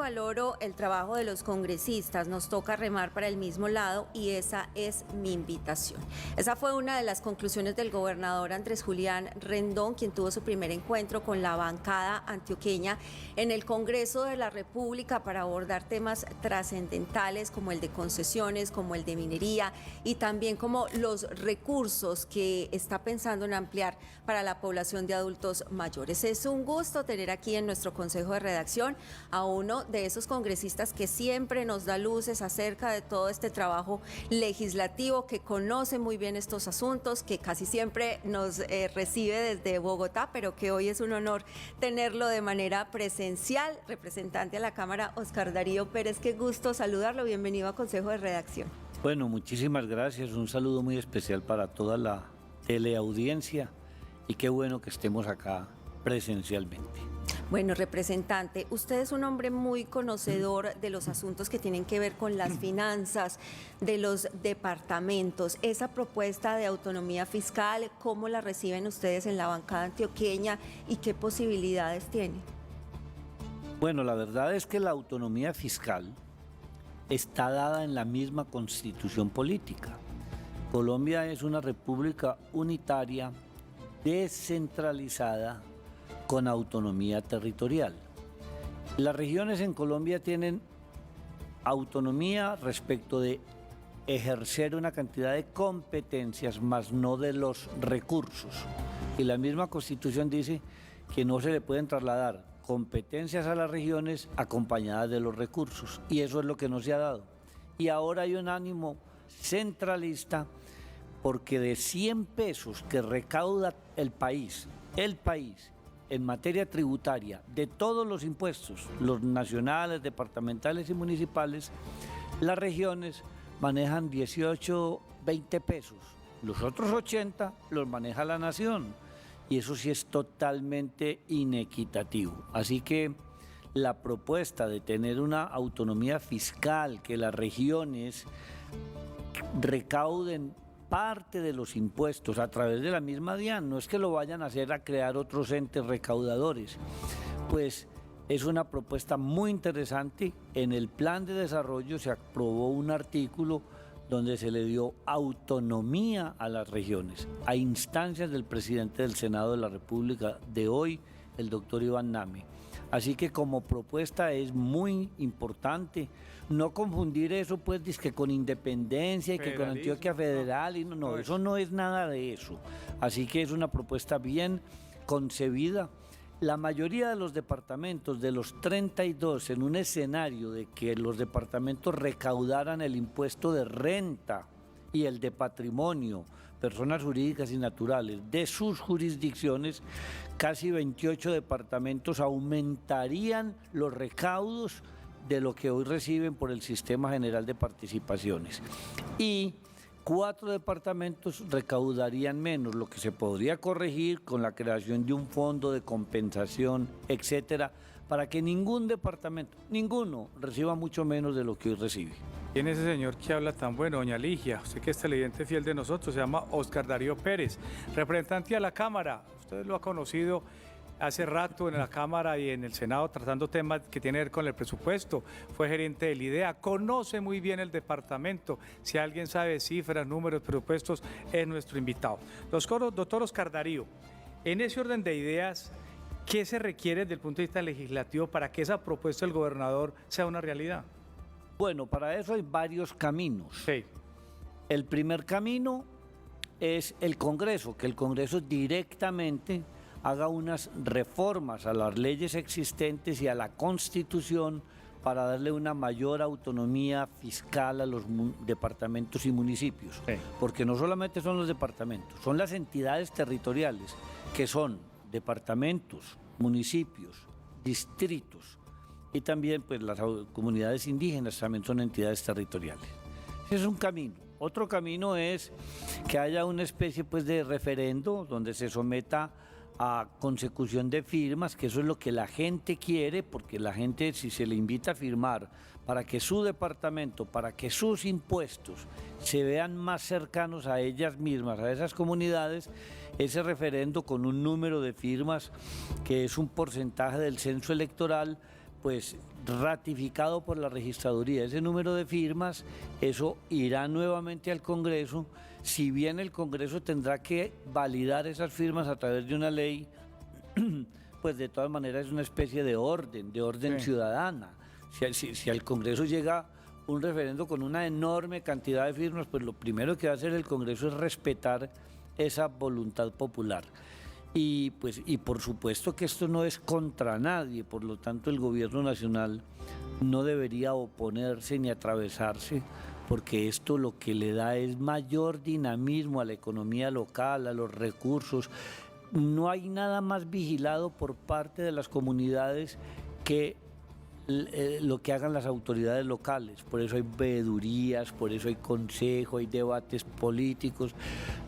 valoro el trabajo de los congresistas, nos toca remar para el mismo lado y esa es mi invitación. Esa fue una de las conclusiones del gobernador Andrés Julián Rendón, quien tuvo su primer encuentro con la bancada antioqueña en el Congreso de la República para abordar temas trascendentales como el de concesiones, como el de minería y también como los recursos que está pensando en ampliar para la población de adultos mayores. Es un gusto tener aquí en nuestro Consejo de Redacción a uno de esos congresistas que siempre nos da luces acerca de todo este trabajo legislativo, que conoce muy bien estos asuntos, que casi siempre nos recibe desde Bogotá, pero que hoy es un honor tenerlo de manera presencial. Representante a la Cámara, Oscar Darío Pérez, qué gusto saludarlo, bienvenido a Consejo de Redacción. Bueno, muchísimas gracias, un saludo muy especial para toda la teleaudiencia y qué bueno que estemos acá presencialmente. Bueno, representante, usted es un hombre muy conocedor de los asuntos que tienen que ver con las finanzas de los departamentos. Esa propuesta de autonomía fiscal, ¿cómo la reciben ustedes en la bancada antioqueña y qué posibilidades tiene? Bueno, la verdad es que la autonomía fiscal está dada en la misma constitución política. Colombia es una república unitaria, descentralizada, con autonomía territorial. Las regiones en Colombia tienen autonomía respecto de ejercer una cantidad de competencias, más no de los recursos. Y la misma Constitución dice que no se le pueden trasladar competencias a las regiones acompañadas de los recursos. Y eso es lo que no se ha dado. Y ahora hay un ánimo centralista porque de 100 pesos que recauda el país en materia tributaria, de todos los impuestos, los nacionales, departamentales y municipales, las regiones manejan 18, 20 pesos. Los otros 80 los maneja la nación. Y eso sí es totalmente inequitativo. Así que la propuesta de tener una autonomía fiscal, que las regiones recauden parte de los impuestos a través de la misma DIAN, no es que lo vayan a hacer a crear otros entes recaudadores, pues es una propuesta muy interesante. En el plan de desarrollo se aprobó un artículo donde se le dio autonomía a las regiones, a instancias del presidente del Senado de la República de hoy, el doctor Iván Name. Así que como propuesta es muy importante no confundir eso pues que con independencia y que con Antioquia Federal, y no, eso no es nada de eso. Así que es una propuesta bien concebida. La mayoría de los departamentos, de los 32, en un escenario de que los departamentos recaudaran el impuesto de renta y el de patrimonio, personas jurídicas y naturales, de sus jurisdicciones, casi 28 departamentos aumentarían los recaudos de lo que hoy reciben por el Sistema General de Participaciones. Y 4 departamentos recaudarían menos, lo que se podría corregir con la creación de un fondo de compensación, etcétera, para que ningún departamento, ninguno, reciba mucho menos de lo que hoy recibe. ¿Quién es ese señor que habla tan bueno, doña Ligia? Usted que es televidente fiel de nosotros, se llama Oscar Darío Pérez, representante a la Cámara. Usted lo ha conocido hace rato en la Cámara y en el Senado tratando temas que tienen que ver con el presupuesto. Fue gerente del IDEA, conoce muy bien el departamento. Si alguien sabe cifras, números, presupuestos, es nuestro invitado. Doctor Oscar Darío, en ese orden de ideas, ¿qué se requiere desde el punto de vista legislativo para que esa propuesta del gobernador sea una realidad? Bueno, para eso hay varios caminos. Sí. El primer camino es el Congreso, que el Congreso directamente haga unas reformas a las leyes existentes y a la Constitución para darle una mayor autonomía fiscal a los departamentos y municipios. Sí. Porque no solamente son los departamentos, son las entidades territoriales, que son departamentos, municipios, distritos, y también pues las comunidades indígenas también son entidades territoriales. Ese es un camino. Otro camino es que haya una especie pues de referendo donde se someta a consecución de firmas, que eso es lo que la gente quiere, porque la gente, si se le invita a firmar para que su departamento, para que sus impuestos se vean más cercanos a ellas mismas, a esas comunidades, ese referendo con un número de firmas que es un porcentaje del censo electoral, pues ratificado por la registraduría ese número de firmas, eso irá nuevamente al Congreso. Si bien el Congreso tendrá que validar esas firmas a través de una ley, pues de todas maneras es una especie de orden Sí. ciudadana. Si al Congreso llega un referendo con una enorme cantidad de firmas, pues lo primero que va a hacer el Congreso es respetar esa voluntad popular. Y por supuesto que esto no es contra nadie, por lo tanto el gobierno nacional no debería oponerse ni atravesarse, porque esto lo que le da es mayor dinamismo a la economía local, a los recursos. No hay nada más vigilado por parte de las comunidades que lo que hagan las autoridades locales. Por eso hay veedurías, por eso hay consejo, hay debates políticos.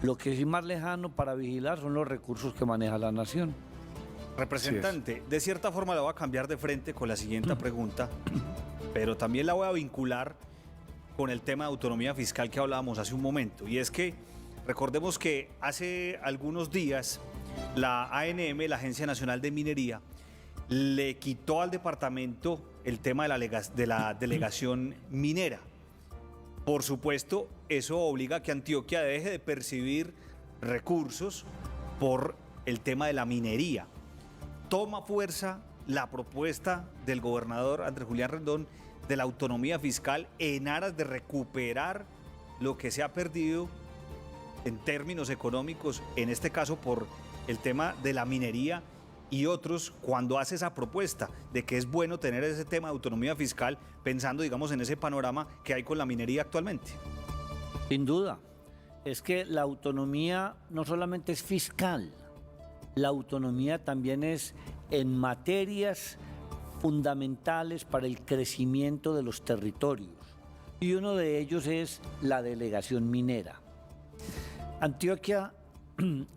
Lo que es más lejano para vigilar son los recursos que maneja la nación. Representante, de cierta forma la voy a cambiar de frente con la siguiente pregunta, pero también la voy a vincular con el tema de autonomía fiscal que hablábamos hace un momento. Y es que recordemos que hace algunos días la ANM, la Agencia Nacional de Minería, le quitó al departamento el tema de la delegación minera. Por supuesto, eso obliga a que Antioquia deje de percibir recursos por el tema de la minería. Toma fuerza la propuesta del gobernador Andrés Julián Rendón de la autonomía fiscal en aras de recuperar lo que se ha perdido en términos económicos, en este caso por el tema de la minería, y otros cuando hace esa propuesta de que es bueno tener ese tema de autonomía fiscal pensando, digamos, en ese panorama que hay con la minería actualmente. Sin duda, es que la autonomía no solamente es fiscal, la autonomía también es en materias fundamentales para el crecimiento de los territorios. Y uno de ellos es la delegación minera. Antioquia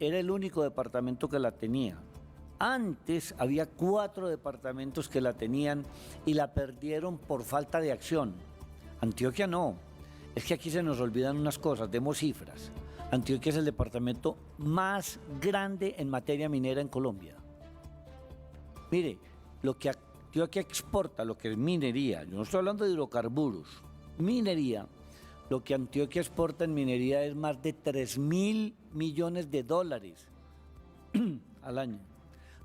era el único departamento que la tenía. Antes había 4 departamentos que la tenían y la perdieron por falta de acción. Antioquia no. Es que aquí se nos olvidan unas cosas, demos cifras. Antioquia es el departamento más grande en materia minera en Colombia. Mire, lo que Antioquia exporta, lo que es minería, yo no estoy hablando de hidrocarburos, minería, lo que Antioquia exporta en minería es más de 3.000 millones de dólares al año.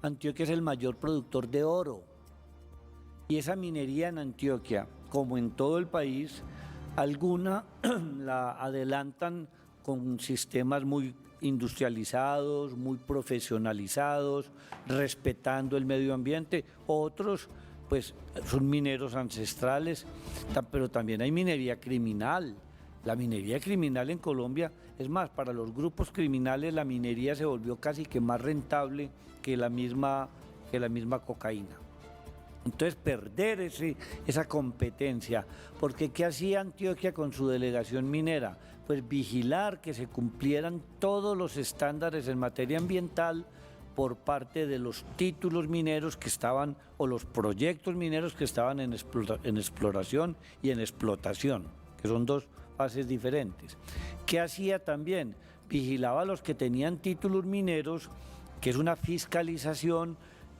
Antioquia es el mayor productor de oro. Y esa minería en Antioquia, como en todo el país, alguna la adelantan con sistemas muy industrializados, muy profesionalizados, respetando el medio ambiente. Otros, pues, son mineros ancestrales, pero también hay minería criminal. La minería criminal en Colombia, es más, para los grupos criminales la minería se volvió casi que más rentable que la misma cocaína. Entonces perder esa competencia, porque ¿qué hacía Antioquia con su delegación minera? Pues vigilar que se cumplieran todos los estándares en materia ambiental por parte de los títulos mineros que estaban, o los proyectos mineros que estaban en exploración y en explotación, que son dos fases diferentes. ¿Qué hacía también? Vigilaba a los que tenían títulos mineros, que es una fiscalización,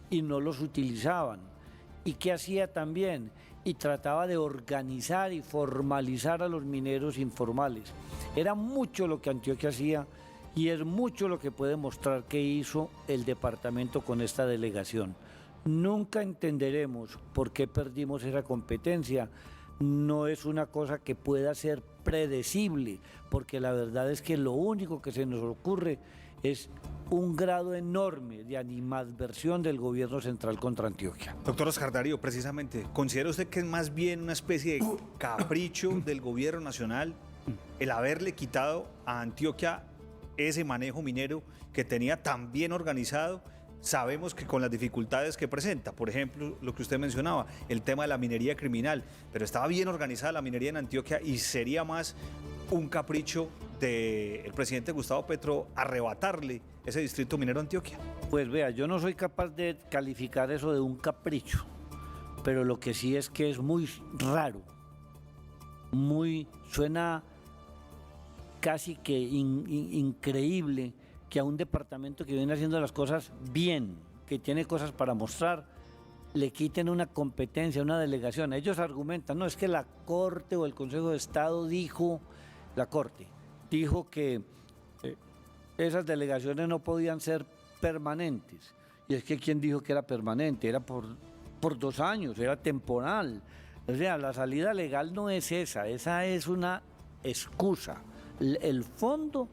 y no los utilizaban. ¿Y qué hacía también? Y trataba de organizar y formalizar a los mineros informales. Era mucho lo que Antioquia hacía y es mucho lo que puede mostrar que hizo el departamento con esta delegación. Nunca entenderemos por qué perdimos esa competencia. No es una cosa que pueda ser predecible, porque la verdad es que lo único que se nos ocurre es un grado enorme de animadversión del gobierno central contra Antioquia. Doctor Oscar Darío, precisamente, ¿considera usted que es más bien una especie de capricho del gobierno nacional el haberle quitado a Antioquia ese manejo minero que tenía tan bien organizado? Sabemos que con las dificultades que presenta, por ejemplo, lo que usted mencionaba, el tema de la minería criminal, pero estaba bien organizada la minería en Antioquia y sería más un capricho del presidente Gustavo Petro arrebatarle ese distrito minero a Antioquia. Pues vea, yo no soy capaz de calificar eso de un capricho, pero lo que sí es que es muy raro, suena casi que increíble que a un departamento que viene haciendo las cosas bien, que tiene cosas para mostrar, le quiten una competencia, una delegación. Ellos argumentan, no, es que la Corte o el Consejo de Estado dijo, la Corte dijo que esas delegaciones no podían ser permanentes. Y es que ¿quién dijo que era permanente? Era por 2 años, era temporal. O sea, la salida legal no es esa es una excusa. El fondo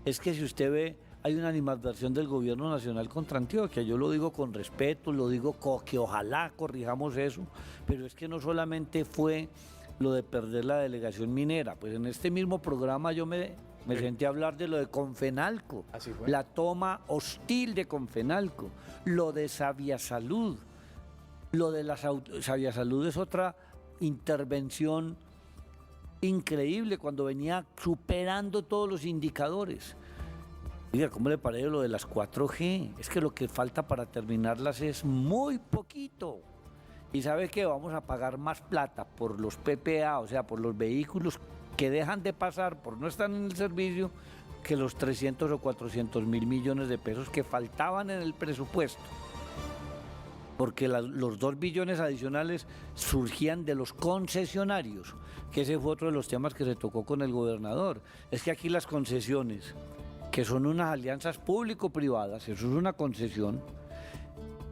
es que si usted ve, hay una animadversión del gobierno nacional contra Antioquia. Yo lo digo con respeto, lo digo que ojalá corrijamos eso, pero es que no solamente fue lo de perder la delegación minera, pues en este mismo programa yo me senté a hablar de lo de Confenalco, Así fue. la toma hostil de Confenalco, lo de Saviasalud. Lo de la Saviasalud es otra intervención increíble cuando venía superando todos los indicadores. Diga, ¿cómo le parece lo de las 4G? Es que lo que falta para terminarlas es muy poquito. Y ¿sabe qué? Vamos a pagar más plata por los PPA, o sea, por los vehículos que dejan de pasar por no estar en el servicio, que los 300 o 400 mil millones de pesos que faltaban en el presupuesto. Porque los 2 billones adicionales surgían de los concesionarios, que ese fue otro de los temas que se tocó con el gobernador. Es que aquí las concesiones, que son unas alianzas público-privadas, eso es una concesión,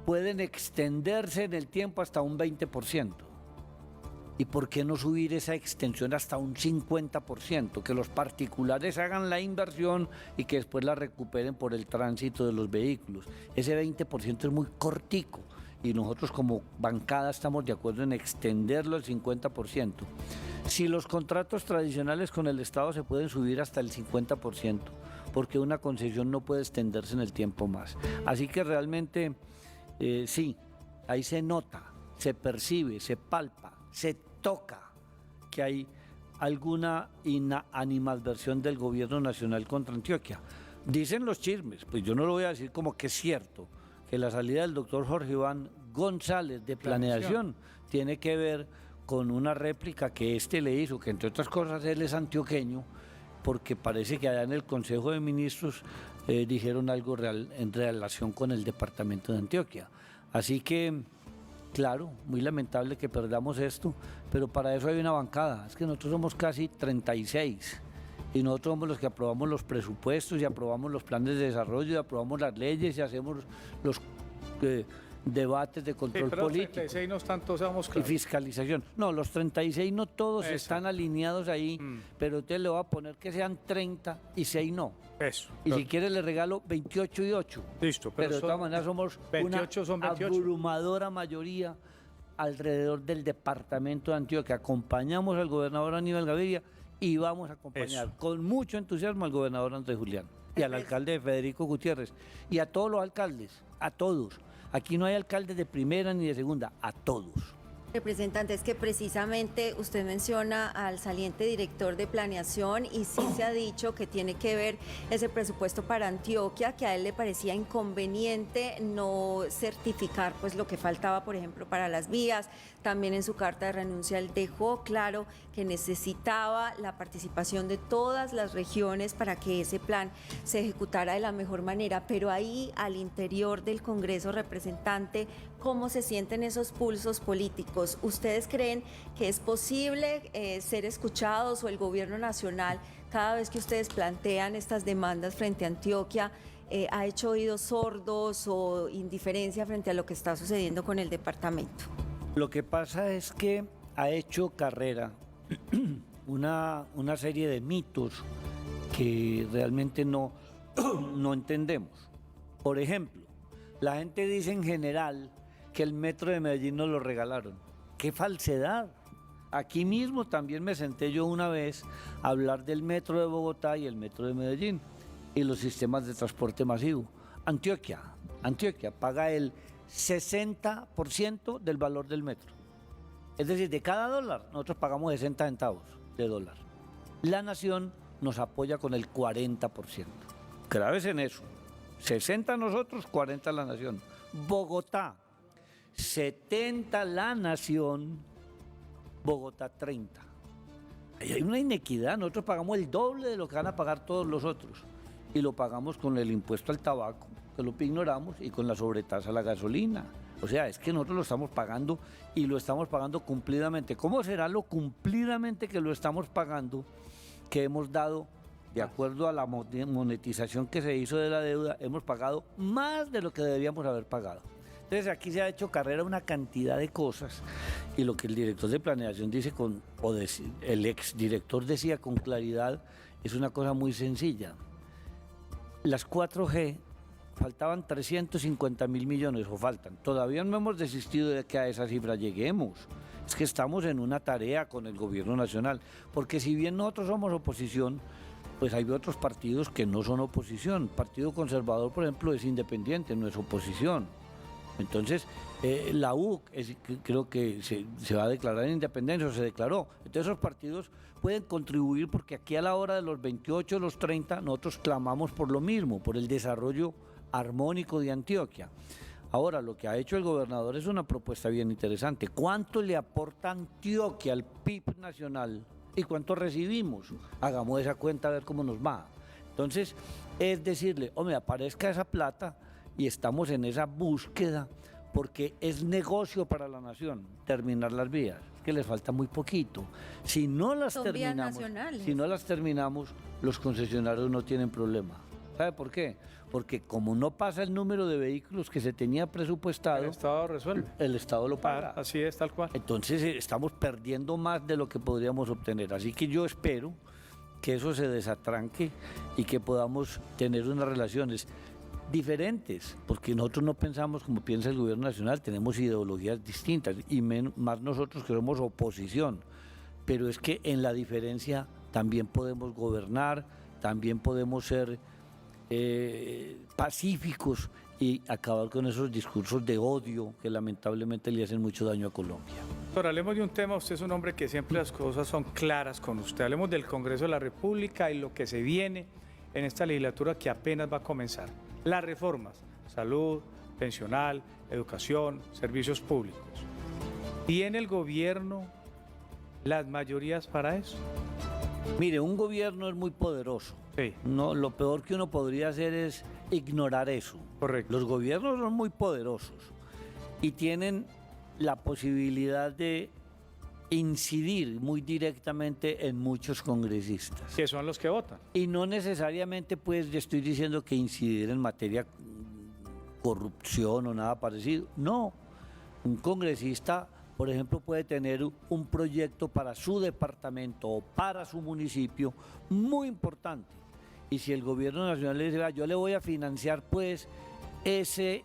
pueden extenderse en el tiempo hasta un 20%. ¿Y por qué no subir esa extensión hasta un 50%? Que los particulares hagan la inversión y que después la recuperen por el tránsito de los vehículos. Ese 20% es muy cortico y nosotros como bancada estamos de acuerdo en extenderlo al 50%. Si los contratos tradicionales con el Estado se pueden subir hasta el 50%, porque una concesión no puede extenderse en el tiempo más. Así que realmente sí, ahí se nota, se percibe, se palpa, se toca que hay alguna animadversión del gobierno nacional contra Antioquia. Dicen los chismes, pues yo no lo voy a decir como que es cierto, que la salida del doctor Jorge Iván González de Planeación tiene que ver con una réplica que le hizo, que entre otras cosas él es antioqueño, porque parece que allá en el Consejo de Ministros dijeron algo en relación con el departamento de Antioquia. Así que, claro, muy lamentable que perdamos esto, pero para eso hay una bancada. Es que nosotros somos casi 36 y nosotros somos los que aprobamos los presupuestos y aprobamos los planes de desarrollo y aprobamos las leyes y hacemos los debates de control político. 36 no están todos, vamos Y claros. fiscalización. No, los 36 no todos Eso. están alineados ahí, pero usted le va a poner que sean 30 y 6 no. Eso. Y si quiere le regalo 28 y 8. Listo, Pero de todas maneras somos 28 una son 28. abrumadora mayoría alrededor del departamento de Antioquia. Acompañamos al gobernador Aníbal Gaviria y vamos a acompañar con mucho entusiasmo al gobernador Andrés Julián y al alcalde Federico Gutiérrez y a todos los alcaldes, a todos. Aquí no hay alcaldes de primera ni de segunda, a todos. Representante, es que precisamente usted menciona al saliente director de planeación y sí se ha dicho que tiene que ver ese presupuesto para Antioquia, que a él le parecía inconveniente no certificar pues lo que faltaba, por ejemplo, para las vías. También en su carta de renuncia él dejó claro que necesitaba la participación de todas las regiones para que ese plan se ejecutara de la mejor manera, pero ahí al interior del Congreso, representante, ¿cómo se sienten esos pulsos políticos? ¿Ustedes creen que es posible ser escuchados o el gobierno nacional, cada vez que ustedes plantean estas demandas frente a Antioquia, ha hecho oídos sordos o indiferencia frente a lo que está sucediendo con el departamento? Lo que pasa es que ha hecho carrera una serie de mitos que realmente no entendemos. Por ejemplo, la gente dice en general que el metro de Medellín nos lo regalaron. ¡Qué falsedad! Aquí mismo también me senté yo una vez a hablar del metro de Bogotá y el metro de Medellín y los sistemas de transporte masivo. Antioquia paga el 60% del valor del metro. Es decir, de cada dólar nosotros pagamos 60 centavos de dólar. La nación nos apoya con el 40%. Graves en eso. 60 nosotros, 40 la nación. Bogotá, 70 la nación, Bogotá 30. Ahí hay una inequidad, nosotros pagamos el doble de lo que van a pagar todos los otros y lo pagamos con el impuesto al tabaco, que lo ignoramos, y con la sobretasa a la gasolina. O sea, es que nosotros lo estamos pagando y lo estamos pagando cumplidamente. ¿Cómo será lo cumplidamente que lo estamos pagando que hemos dado? De acuerdo a la monetización que se hizo de la deuda, hemos pagado más de lo que deberíamos haber pagado. Entonces aquí se ha hecho carrera una cantidad de cosas y lo que el director de planeación dice el exdirector decía con claridad es una cosa muy sencilla. Las 4G faltaban 350.000 millones o faltan. Todavía no hemos desistido de que a esa cifra lleguemos. Es que estamos en una tarea con el gobierno nacional, porque si bien nosotros somos oposición, pues hay otros partidos que no son oposición. Partido Conservador, por ejemplo, es independiente, no es oposición. Entonces, la U creo que se va a declarar en independencia, o se declaró. Entonces, esos partidos pueden contribuir porque aquí a la hora de los 28, los 30, nosotros clamamos por lo mismo, por el desarrollo armónico de Antioquia. Ahora, lo que ha hecho el gobernador es una propuesta bien interesante. ¿Cuánto le aporta Antioquia al PIB nacional? ¿Y cuánto recibimos? Hagamos esa cuenta a ver cómo nos va. Entonces, es decirle, hombre, aparezca esa plata y estamos en esa búsqueda porque es negocio para la nación terminar las vías, que les falta muy poquito. Si no las terminamos, los concesionarios no tienen problema. ¿Sabe por qué? Porque como no pasa el número de vehículos que se tenía presupuestado, El Estado resuelve. El Estado lo paga. Así es, tal cual. Entonces estamos perdiendo más de lo que podríamos obtener. Así que yo espero que eso se desatranque y que podamos tener unas relaciones diferentes, porque nosotros no pensamos como piensa el gobierno nacional, tenemos ideologías distintas y más nosotros que somos oposición. Pero es que en la diferencia también podemos gobernar, también podemos ser pacíficos y acabar con esos discursos de odio que lamentablemente le hacen mucho daño a Colombia. Doctor, hablemos de un tema, usted es un hombre que siempre las cosas son claras con usted. Hablemos del Congreso de la República y lo que se viene en esta legislatura que apenas va a comenzar. Las reformas, salud, pensional, educación, servicios públicos. ¿Tiene el gobierno las mayorías para eso? Mire, un gobierno es muy poderoso. Sí. No, lo peor que uno podría hacer es ignorar eso. Correcto. Los gobiernos son muy poderosos y tienen la posibilidad de incidir muy directamente en muchos congresistas. Que son los que votan. Y no necesariamente, pues, yo estoy diciendo que incidir en materia corrupción o nada parecido. No, un congresista, por ejemplo, puede tener un proyecto para su departamento o para su municipio muy importante. Y si el gobierno nacional le dice, yo le voy a financiar, pues, ese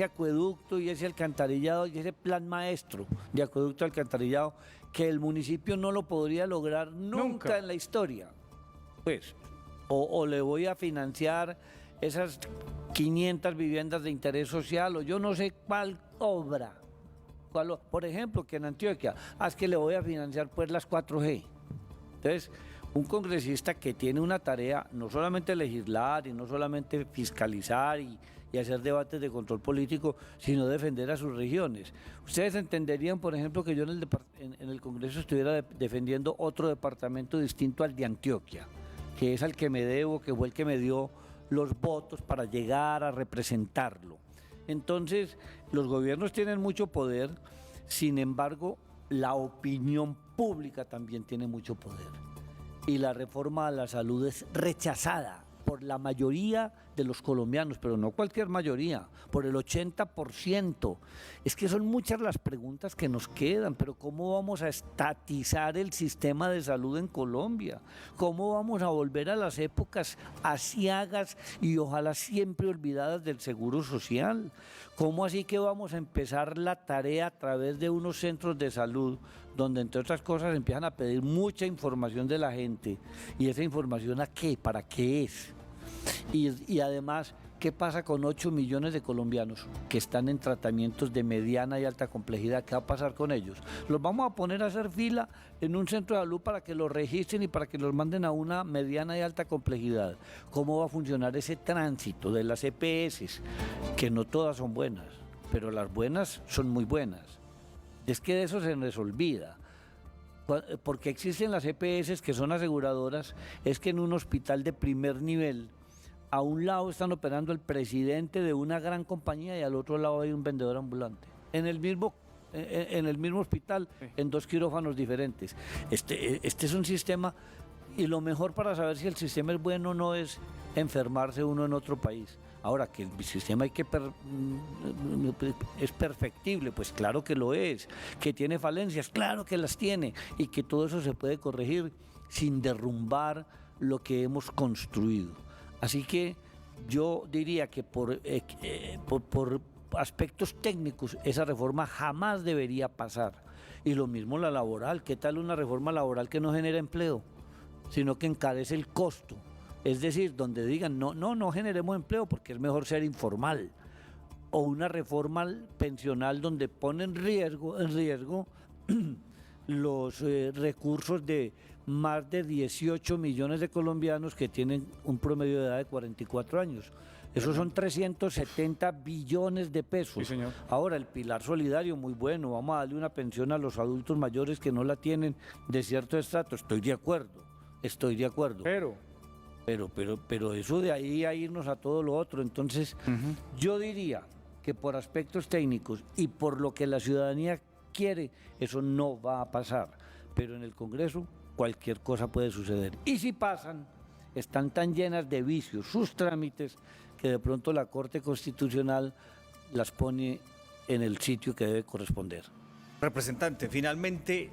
acueducto y ese alcantarillado y ese plan maestro de acueducto alcantarillado que el municipio no lo podría lograr nunca en la historia, pues, o le voy a financiar esas 500 viviendas de interés social o yo no sé cuál obra, por ejemplo, que en Antioquia, es que le voy a financiar pues las 4G. Entonces, un congresista que tiene una tarea, no solamente legislar y no solamente fiscalizar y hacer debates de control político, sino defender a sus regiones. Ustedes entenderían, por ejemplo, que yo en el Congreso estuviera defendiendo otro departamento distinto al de Antioquia, que es al que me debo, que fue el que me dio los votos para llegar a representarlo. Entonces, los gobiernos tienen mucho poder, sin embargo, la opinión pública también tiene mucho poder. Y la reforma a la salud es rechazada por la mayoría de los colombianos, pero no cualquier mayoría, por el 80%. Es que son muchas las preguntas que nos quedan, pero ¿cómo vamos a estatizar el sistema de salud en Colombia? ¿Cómo vamos a volver a las épocas aciagas y ojalá siempre olvidadas del seguro social? ¿Cómo así que vamos a empezar la tarea a través de unos centros de salud donde entre otras cosas empiezan a pedir mucha información de la gente? ¿Y esa información a qué? ¿Para qué es? Y además, ¿qué pasa con 8 millones de colombianos que están en tratamientos de mediana y alta complejidad? ¿Qué va a pasar con ellos? ¿Los vamos a poner a hacer fila en un centro de salud para que los registren y para que los manden a una mediana y alta complejidad? ¿Cómo va a funcionar ese tránsito de las EPS? Que no todas son buenas, pero las buenas son muy buenas. Es que de eso se nos olvida. Porque existen las EPS que son aseguradoras, es que en un hospital de primer nivel A un lado están operando el presidente de una gran compañía y al otro lado hay un vendedor ambulante. En el mismo hospital, en 2 quirófanos diferentes. Este es un sistema, y lo mejor para saber si el sistema es bueno no es enfermarse uno en otro país. Ahora, que el sistema es perfectible, pues claro que lo es. Que tiene falencias, claro que las tiene. Y que todo eso se puede corregir sin derrumbar lo que hemos construido. Así que yo diría que por aspectos técnicos esa reforma jamás debería pasar. Y lo mismo la laboral. ¿Qué tal una reforma laboral que no genera empleo, sino que encarece el costo? Es decir, donde digan, no generemos empleo porque es mejor ser informal. O una reforma pensional donde pone en riesgo los recursos de más de 18 millones de colombianos que tienen un promedio de edad de 44 años. Esos son 370 billones de pesos. Sí, señor. Ahora, el pilar solidario, muy bueno, vamos a darle una pensión a los adultos mayores que no la tienen de cierto estrato. Estoy de acuerdo. Pero eso de ahí a irnos a todo lo otro. Entonces, yo diría que por aspectos técnicos y por lo que la ciudadanía quiere, eso no va a pasar. Pero en el Congreso cualquier cosa puede suceder. Y si pasan, están tan llenas de vicios sus trámites que de pronto la Corte Constitucional las pone en el sitio que debe corresponder. Representante, finalmente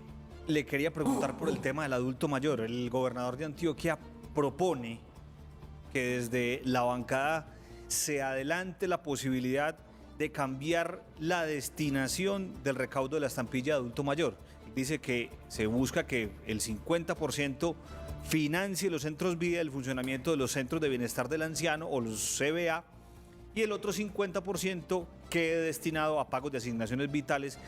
le quería preguntar por el tema del adulto mayor. El gobernador de Antioquia propone que desde la bancada se adelante la posibilidad de cambiar la destinación del recaudo de la estampilla de adulto mayor. Dice que se busca que el 50% financie los centros vida, el funcionamiento de los centros de bienestar del anciano o los CBA, y el otro 50% quede destinado a pagos de asignaciones vitales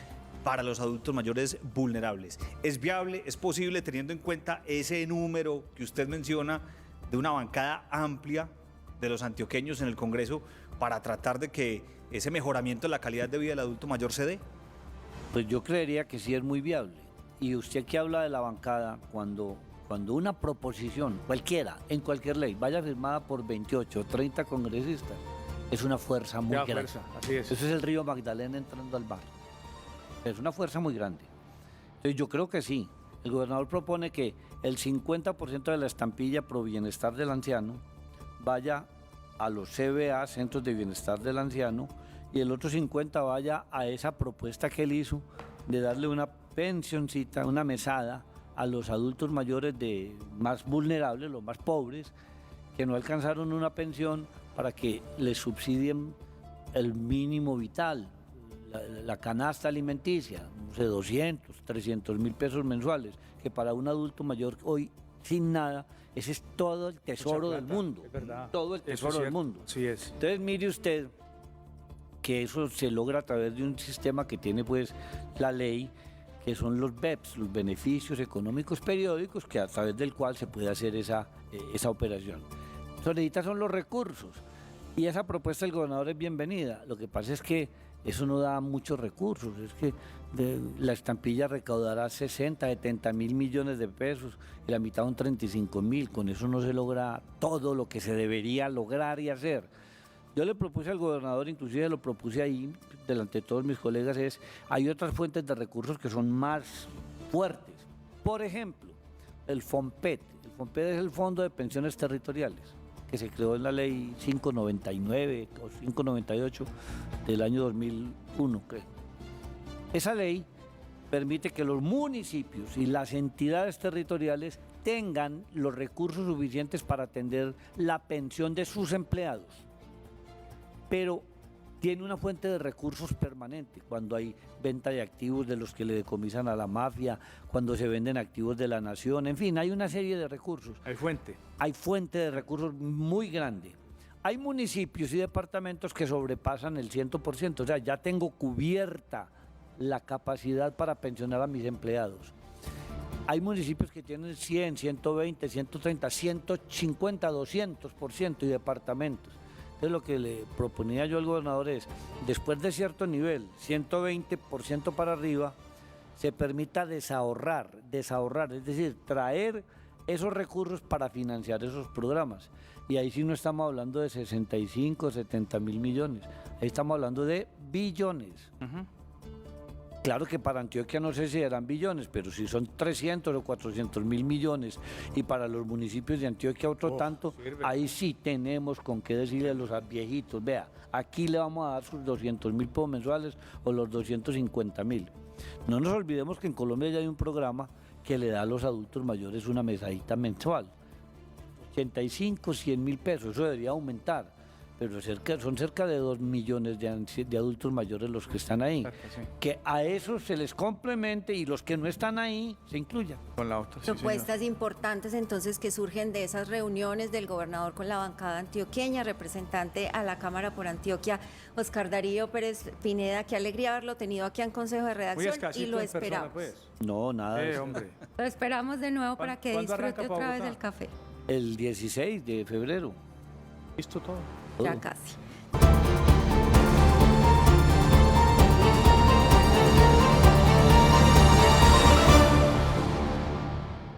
para los adultos mayores vulnerables. ¿Es viable, es posible, teniendo en cuenta ese número que usted menciona de una bancada amplia de los antioqueños en el Congreso para tratar de que ese mejoramiento de la calidad de vida del adulto mayor se dé? Pues yo creería que sí es muy viable. Y usted que habla de la bancada, cuando una proposición, cualquiera, en cualquier ley, vaya firmada por 28 o 30 congresistas, es una fuerza muy grande. Así es. Eso es el río Magdalena entrando al mar. Es una fuerza muy grande. Entonces yo creo que sí. El gobernador propone que el 50% de la estampilla pro bienestar del anciano vaya a los CBA, Centros de Bienestar del Anciano, y el otro 50% vaya a esa propuesta que él hizo de darle una pensioncita, una mesada a los adultos mayores más vulnerables, los más pobres, que no alcanzaron una pensión, para que les subsidien el mínimo vital, la canasta alimenticia, no sé, 200, 300 mil pesos mensuales, que para un adulto mayor hoy sin nada, ese es todo el tesoro del mundo, todo el tesoro del mundo. Sí es. Entonces mire usted que eso se logra a través de un sistema que tiene pues la ley, que son los BEPS, los beneficios económicos periódicos, que a través del cual se puede hacer esa operación. Lo que necesita son los recursos, y esa propuesta del gobernador es bienvenida. Lo que pasa es que eso no da muchos recursos, es que la estampilla recaudará 60, 70 mil millones de pesos, y la mitad son 35 mil. Con eso no se logra todo lo que se debería lograr y hacer. Yo le propuse al gobernador, inclusive lo propuse ahí delante de todos mis colegas, hay otras fuentes de recursos que son más fuertes. Por ejemplo, el FOMPET. El FOMPET es el Fondo de Pensiones Territoriales, que se creó en la ley 599 o 598 del año 2001, creo. Esa ley permite que los municipios y las entidades territoriales tengan los recursos suficientes para atender la pensión de sus empleados, pero tiene una fuente de recursos permanente. Cuando hay venta de activos de los que le decomisan a la mafia, cuando se venden activos de la nación, en fin, hay una serie de recursos. Hay fuente. Hay fuente de recursos muy grande. Hay municipios y departamentos que sobrepasan el 100%, o sea, ya tengo cubierta la capacidad para pensionar a mis empleados. Hay municipios que tienen 100, 120, 130, 150, 200% y departamentos. Entonces lo que le proponía yo al gobernador es, después de cierto nivel, 120% para arriba, se permita desahorrar, es decir, traer esos recursos para financiar esos programas. Y ahí sí no estamos hablando de 65, 70 mil millones, ahí estamos hablando de billones. Claro que para Antioquia no sé si eran billones, pero si son 300 o 400 mil millones y para los municipios de Antioquia otro tanto, sirve. ahí sí tenemos con qué decirle a los viejitos, vea, aquí le vamos a dar sus 200 mil pesos mensuales o los 250 mil. No nos olvidemos que en Colombia ya hay un programa que le da a los adultos mayores una mesadita mensual, 85, 100 mil pesos, eso debería aumentar, pero son cerca de 2 millones de adultos mayores los que están ahí. Exacto, sí. Que a esos se les complemente y los que no están ahí se incluyan. Con la otra, sí, Propuestas importantes entonces que surgen de esas reuniones del gobernador con la bancada antioqueña, representante a la Cámara por Antioquia, Oscar Darío Pérez Pineda. Qué alegría haberlo tenido aquí en Consejo de Muy Redacción y escasito lo en persona, esperamos. pues. No, nada de eso. Hombre. Lo esperamos de nuevo para que ¿Cuándo arranca disfrute para otra vez Bogotá? del café. El 16 de febrero. Listo todo. Ya casi.